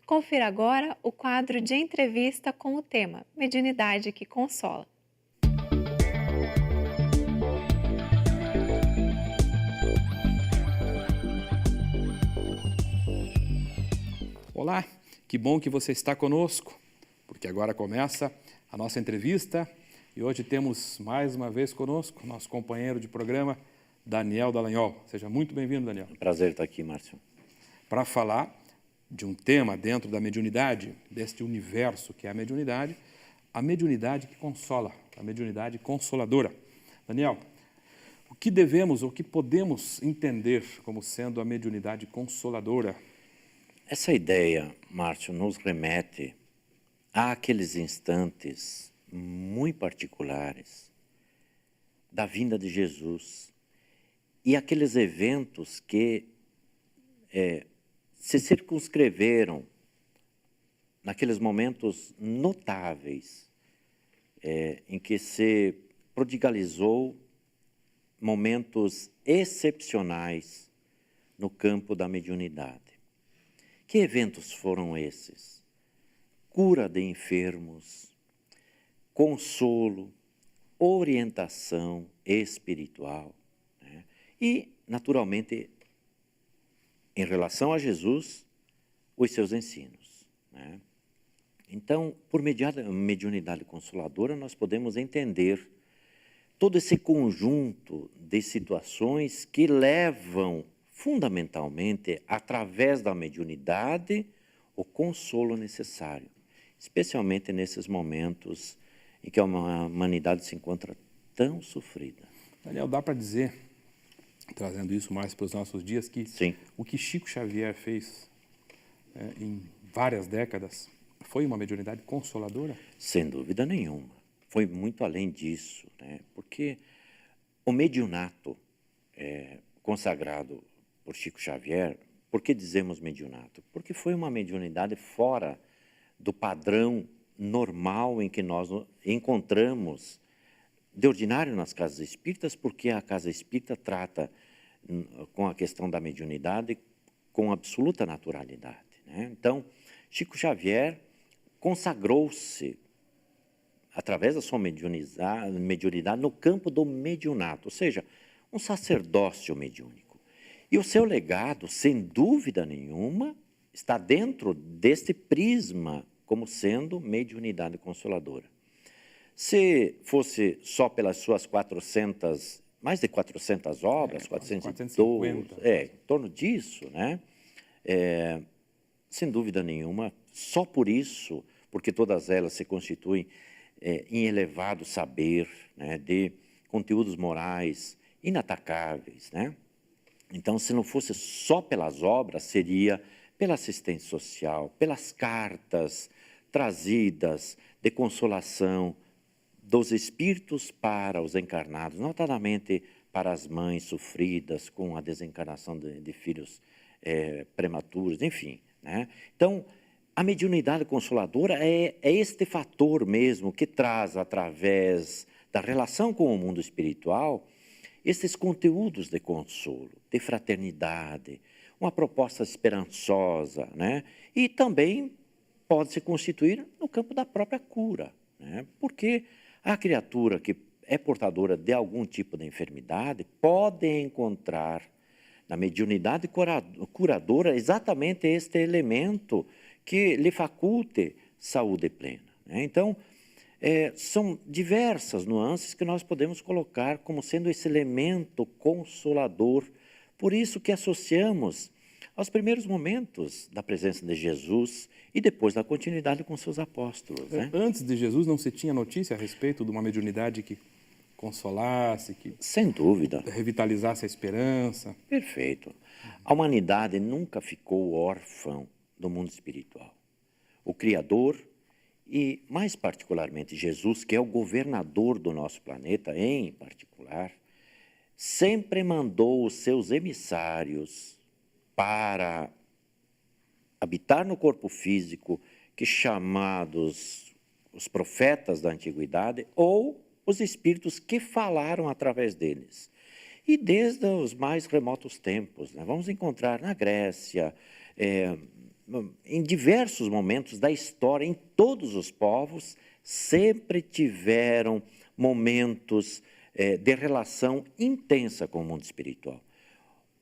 Confira agora o quadro de entrevista com o tema Mediunidade que Consola. Olá, que bom que você está conosco, porque agora começa a nossa entrevista e hoje temos mais uma vez conosco nosso companheiro de programa, Daniel Dallagnol. Seja muito bem-vindo, Daniel. Prazer estar aqui, Márcio. Para falar de um tema dentro da mediunidade, deste universo que é a mediunidade que consola, a mediunidade consoladora. Daniel, o que devemos, o que podemos entender como sendo a mediunidade consoladora? Essa ideia, Márcio, nos remete àqueles instantes muito particulares da vinda de Jesus e aqueles eventos que se circunscreveram naqueles momentos notáveis em que se prodigalizou momentos excepcionais no campo da mediunidade. Que eventos foram esses? Cura de enfermos, consolo, orientação espiritual, né? E, naturalmente, em relação a Jesus, os seus ensinos, né? Então, por mediunidade consoladora, nós podemos entender todo esse conjunto de situações que levam fundamentalmente, através da mediunidade, o consolo necessário, especialmente nesses momentos em que a humanidade se encontra tão sofrida. Daniel, dá para dizer, trazendo isso mais para os nossos dias, que Sim. O que Chico Xavier fez em várias décadas foi uma mediunidade consoladora? Sem dúvida nenhuma. Foi muito além disso, né? Porque o mediunato consagrado por Chico Xavier, por que dizemos mediunato? Porque foi uma mediunidade fora do padrão normal em que nós encontramos de ordinário nas casas espíritas, porque a casa espírita trata com a questão da mediunidade com absoluta naturalidade, né? Então, Chico Xavier consagrou-se através da sua mediunidade no campo do mediunato, ou seja, um sacerdócio mediúnico. E o seu legado, sem dúvida nenhuma, está dentro deste prisma como sendo mediunidade consoladora. Se fosse só pelas suas mais de 400 obras, 412, 450. em torno disso, né? Sem dúvida nenhuma, só por isso, porque todas elas se constituem em elevado saber, né, de conteúdos morais inatacáveis, né? Então, se não fosse só pelas obras, seria pela assistência social, pelas cartas trazidas de consolação dos espíritos para os encarnados, notadamente para as mães sofridas com a desencarnação de filhos prematuros, enfim, né? Então, a mediunidade consoladora é este fator mesmo que traz, através da relação com o mundo espiritual, esses conteúdos de consolo, de fraternidade, uma proposta esperançosa, né? E também pode se constituir no campo da própria cura, né? Porque a criatura que é portadora de algum tipo de enfermidade pode encontrar na mediunidade curadora exatamente este elemento que lhe faculte saúde plena, né? Então, são diversas nuances que nós podemos colocar como sendo esse elemento consolador. Por isso que associamos aos primeiros momentos da presença de Jesus e depois da continuidade com seus apóstolos, né? Antes de Jesus não se tinha notícia a respeito de uma mediunidade que consolasse, que Sem dúvida. revitalizasse a esperança? Perfeito. A humanidade nunca ficou órfã do mundo espiritual. O Criador, e mais particularmente Jesus, que é o governador do nosso planeta em particular, sempre mandou os seus emissários para habitar no corpo físico, que chamados os profetas da antiguidade, ou os espíritos que falaram através deles. E desde os mais remotos tempos, né, vamos encontrar na Grécia, em diversos momentos da história, em todos os povos, sempre tiveram momentos de relação intensa com o mundo espiritual.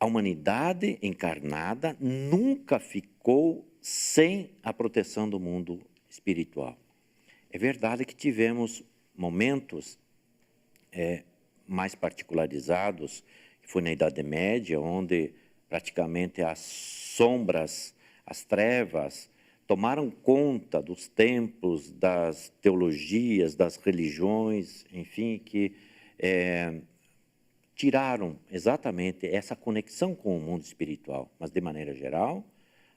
A humanidade encarnada nunca ficou sem a proteção do mundo espiritual. É verdade que tivemos momentos mais particularizados, que foi na Idade Média, onde praticamente as sombras, as trevas, tomaram conta dos templos, das teologias, das religiões, enfim, que tiraram exatamente essa conexão com o mundo espiritual. Mas, de maneira geral,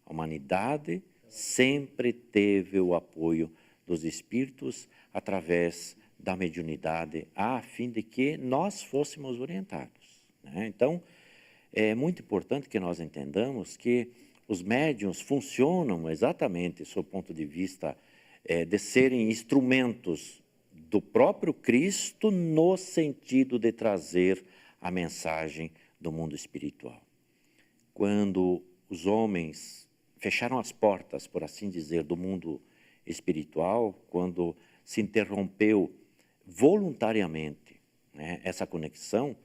a humanidade sempre teve o apoio dos espíritos através da mediunidade, a fim de que nós fôssemos orientados, né? Então, é muito importante que nós entendamos que os médiuns funcionam exatamente, sob o ponto de vista de serem instrumentos do próprio Cristo, no sentido de trazer a mensagem do mundo espiritual. Quando os homens fecharam as portas, por assim dizer, do mundo espiritual, quando se interrompeu voluntariamente, né, essa conexão,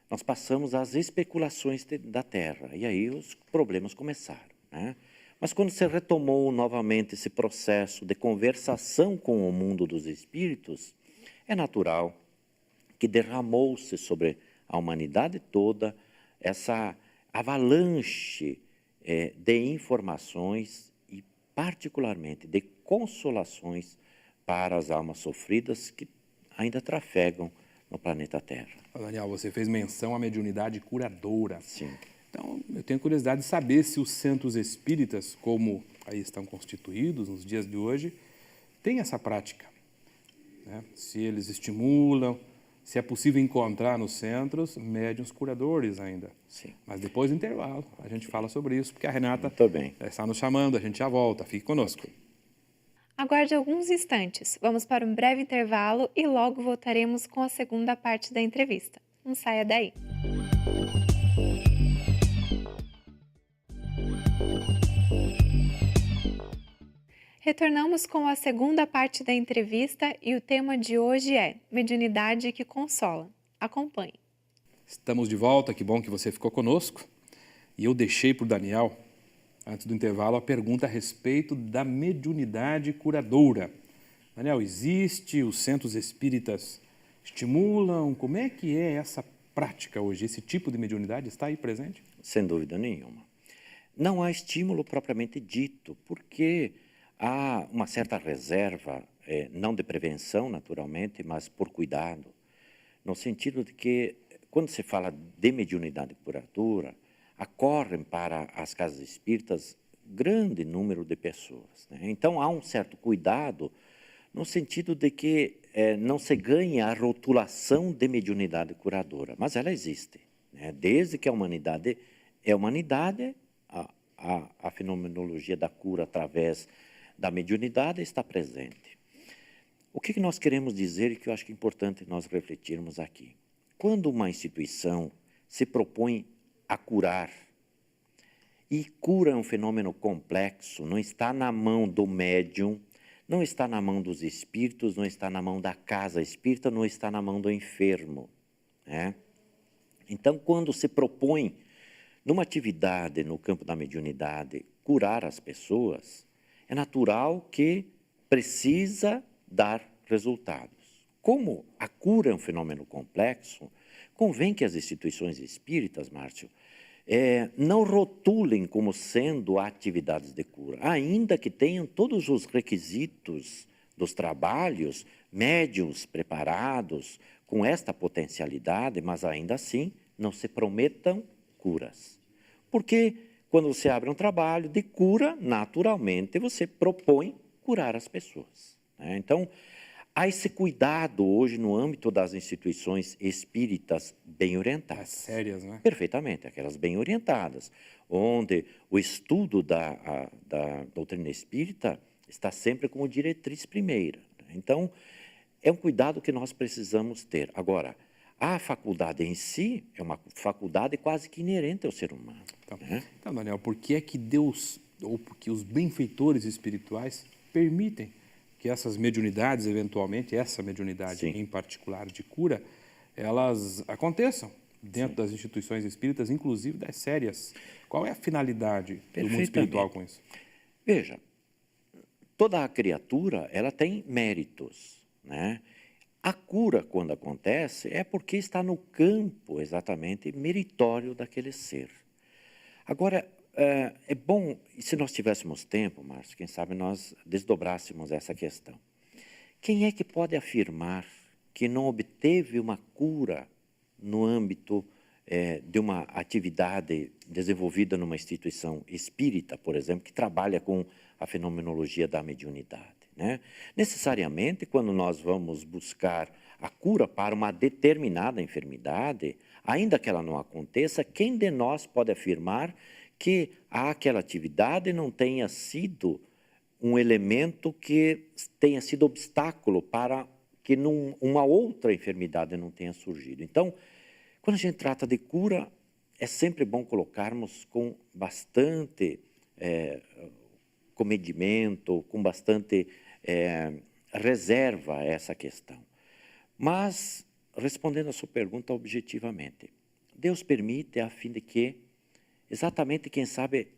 nós passamos às especulações da Terra, e aí os problemas começaram, né? Mas quando se retomou novamente esse processo de conversação com o mundo dos espíritos, é natural que derramou-se sobre a humanidade toda essa avalanche de informações e, particularmente, de consolações para as almas sofridas que ainda trafegam no planeta Terra. Daniel, você fez menção à mediunidade curadora. Sim. Então, eu tenho curiosidade de saber se os centros espíritas, como aí estão constituídos nos dias de hoje, têm essa prática, né? Se eles estimulam, se é possível encontrar nos centros médiuns curadores ainda. Sim. Mas depois do intervalo, a gente fala sobre isso, porque a Renata Muito bem. está nos chamando, a gente já volta. Fique conosco. Aguarde alguns instantes. Vamos para um breve intervalo e logo voltaremos com a segunda parte da entrevista. Não saia daí. Retornamos com a segunda parte da entrevista e o tema de hoje é Mediunidade que Consola. Acompanhe. Estamos de volta, que bom que você ficou conosco. E eu deixei para o Daniel, antes do intervalo, a pergunta a respeito da mediunidade curadora. Daniel, existe? Os centros espíritas estimulam? Como é que é essa prática hoje? Esse tipo de mediunidade está aí presente? Sem dúvida nenhuma. Não há estímulo propriamente dito, porque há uma certa reserva, não de prevenção, naturalmente, mas por cuidado, no sentido de que, quando se fala de mediunidade curadora, acorrem para as casas espíritas grande número de pessoas, né? Então, há um certo cuidado no sentido de que não se ganha a rotulação de mediunidade curadora, mas ela existe, né? Desde que a humanidade é humanidade, a fenomenologia da cura através da mediunidade está presente. O que nós queremos dizer e que eu acho que é importante nós refletirmos aqui? Quando uma instituição se propõe a curar, e cura é um fenômeno complexo, não está na mão do médium, não está na mão dos espíritos, não está na mão da casa espírita, não está na mão do enfermo, né? Então, quando se propõe, numa atividade no campo da mediunidade, curar as pessoas, é natural que precisa dar resultados. Como a cura é um fenômeno complexo, convém que as instituições espíritas, Márcio, não rotulem como sendo atividades de cura, ainda que tenham todos os requisitos dos trabalhos, médiuns preparados com esta potencialidade, mas ainda assim não se prometam curas. Porque quando você abre um trabalho de cura, naturalmente você propõe curar as pessoas, né? Então, há esse cuidado hoje no âmbito das instituições espíritas bem orientadas. As sérias, né? Perfeitamente, aquelas bem orientadas, onde o estudo da doutrina espírita está sempre como diretriz primeira. Então, é um cuidado que nós precisamos ter. Agora, a faculdade em si é uma faculdade quase que inerente ao ser humano. Então, né? Daniel, por que é que Deus ou porque os benfeitores espirituais permitem que essas mediunidades, eventualmente, essa mediunidade Sim. em particular de cura, elas aconteçam dentro Sim. das instituições espíritas, inclusive das sérias. Qual é a finalidade do mundo Perfeitamente. espiritual com isso? Veja, toda a criatura, ela tem méritos, né? A cura, quando acontece, é porque está no campo, exatamente, meritório daquele ser. Agora, é bom, e se nós tivéssemos tempo, Márcio, quem sabe nós desdobrássemos essa questão. Quem é que pode afirmar que não obteve uma cura no âmbito de uma atividade desenvolvida numa instituição espírita, por exemplo, que trabalha com a fenomenologia da mediunidade, né? Necessariamente, quando nós vamos buscar a cura para uma determinada enfermidade, ainda que ela não aconteça, quem de nós pode afirmar que aquela atividade não tenha sido um elemento que tenha sido obstáculo para que uma outra enfermidade não tenha surgido? Então, quando a gente trata de cura, é sempre bom colocarmos com bastante comedimento, com bastante reserva essa questão. Mas, respondendo a sua pergunta objetivamente, Deus permite a fim de que, exatamente, quem sabe,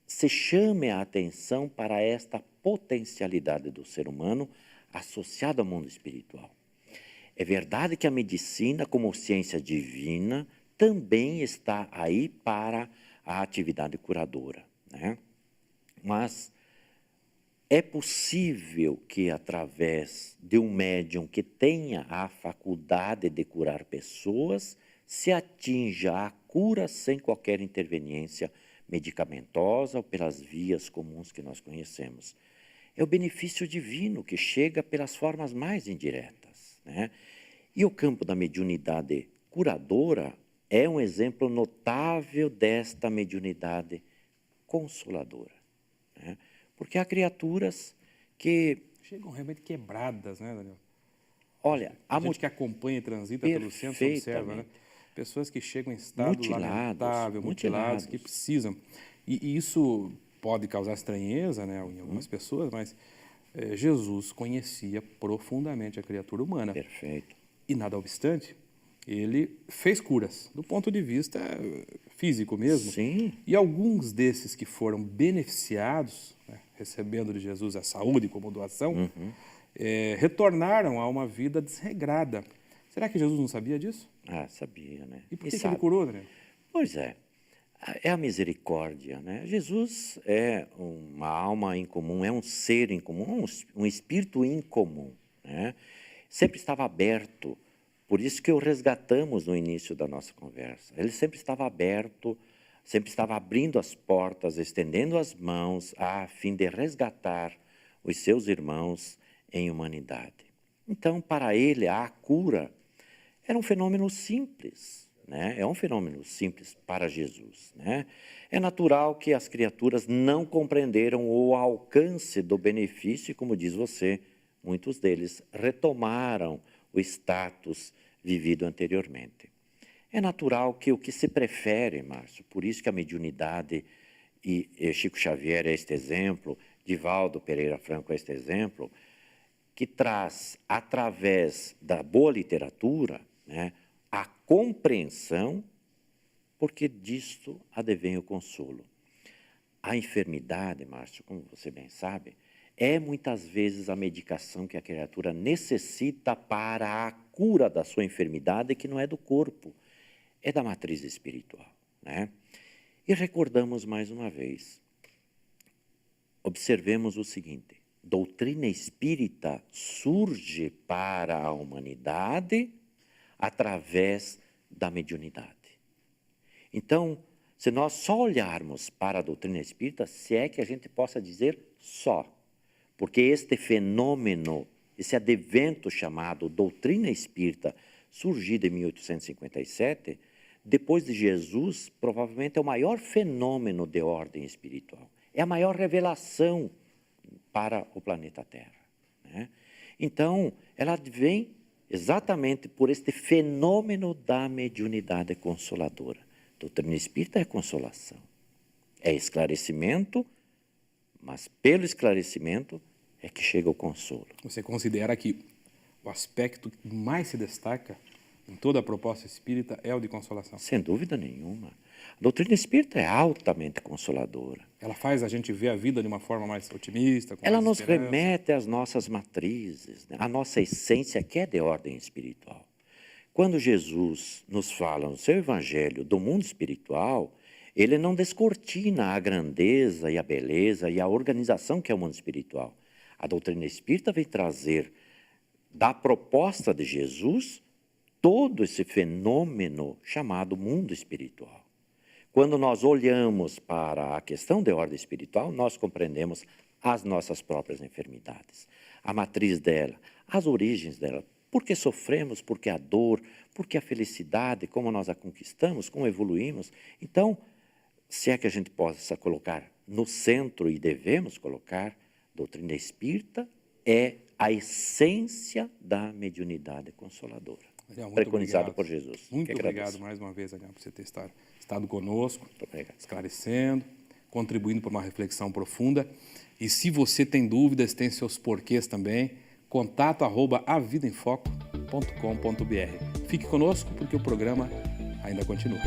se chame a atenção para esta potencialidade do ser humano associada ao mundo espiritual. É verdade que a medicina, como ciência divina, também está aí para a atividade curadora, né? Mas é possível que, através de um médium que tenha a faculdade de curar pessoas, se atinja a cura sem qualquer interveniência medicamentosa ou pelas vias comuns que nós conhecemos. É o benefício divino que chega pelas formas mais indiretas, né? E o campo da mediunidade curadora é um exemplo notável desta mediunidade consoladora, né? Porque há criaturas que... Chegam realmente quebradas, né, Daniel? Olha, a gente que acompanha e transita pelo centro observa, né? Pessoas que chegam em estado lamentável, mutilados, que precisam. E isso pode causar estranheza, né, em algumas pessoas, mas Jesus conhecia profundamente a criatura humana. Perfeito. E, nada obstante, ele fez curas, do ponto de vista físico mesmo. Sim. E alguns desses que foram beneficiados, né, recebendo de Jesus a saúde como doação, retornaram a uma vida desregrada. Será que Jesus não sabia disso? Ah, sabia, né? E por que ele curou, né? Pois é. É a misericórdia, né? Jesus é uma alma incomum, é um ser incomum, um espírito incomum, né? Sempre estava aberto. Por isso que o resgatamos no início da nossa conversa. Ele sempre estava aberto, sempre estava abrindo as portas, estendendo as mãos a fim de resgatar os seus irmãos em humanidade. Então, para ele, a cura era um fenômeno simples, né? É um fenômeno simples para Jesus, né? É natural que as criaturas não compreenderam o alcance do benefício e, como diz você, muitos deles retomaram o status vivido anteriormente. É natural que o que se prefere, Márcio, por isso que a mediunidade, e Chico Xavier é este exemplo, Divaldo Pereira Franco é este exemplo, que traz, através da boa literatura, né, a compreensão, porque disto advém o consolo. A enfermidade, Márcio, como você bem sabe, é muitas vezes a medicação que a criatura necessita para a cura da sua enfermidade, que não é do corpo, é da matriz espiritual, né? E recordamos mais uma vez, observemos o seguinte: doutrina espírita surge para a humanidade através da mediunidade. Então, se nós só olharmos para a doutrina espírita, se é que a gente possa dizer só, porque este fenômeno, esse advento chamado doutrina espírita, surgido em 1857, depois de Jesus, provavelmente é o maior fenômeno de ordem espiritual. É a maior revelação para o planeta Terra, né? Então, ela vem exatamente por este fenômeno da mediunidade consoladora. Doutrina espírita é consolação, é esclarecimento mas pelo esclarecimento é que chega o consolo. Você considera que o aspecto que mais se destaca em toda a proposta espírita é o de consolação? Sem dúvida nenhuma. A doutrina espírita é altamente consoladora. Ela faz a gente ver a vida de uma forma mais otimista, com Ela mais nos esperança. remete às nossas matrizes, né? À nossa essência, que é de ordem espiritual. Quando Jesus nos fala no seu evangelho do mundo espiritual, ele não descortina a grandeza e a beleza e a organização que é o mundo espiritual. A doutrina espírita vem trazer da proposta de Jesus todo esse fenômeno chamado mundo espiritual. Quando nós olhamos para a questão de ordem espiritual, nós compreendemos as nossas próprias enfermidades, a matriz dela, as origens dela, por que sofremos, por que a dor, por que a felicidade, como nós a conquistamos, como evoluímos. Então, se é que a gente possa colocar no centro, e devemos colocar, doutrina espírita é a essência da mediunidade consoladora, Daniel, muito preconizada obrigado. por Jesus. Muito Que obrigado agradeço. mais uma vez, Daniel, por você ter estado conosco, Muito obrigado. esclarecendo, contribuindo para uma reflexão profunda. E se você tem dúvidas, tem seus porquês também, contato@avidaemfoco.com.br. Fique conosco porque o programa ainda continua.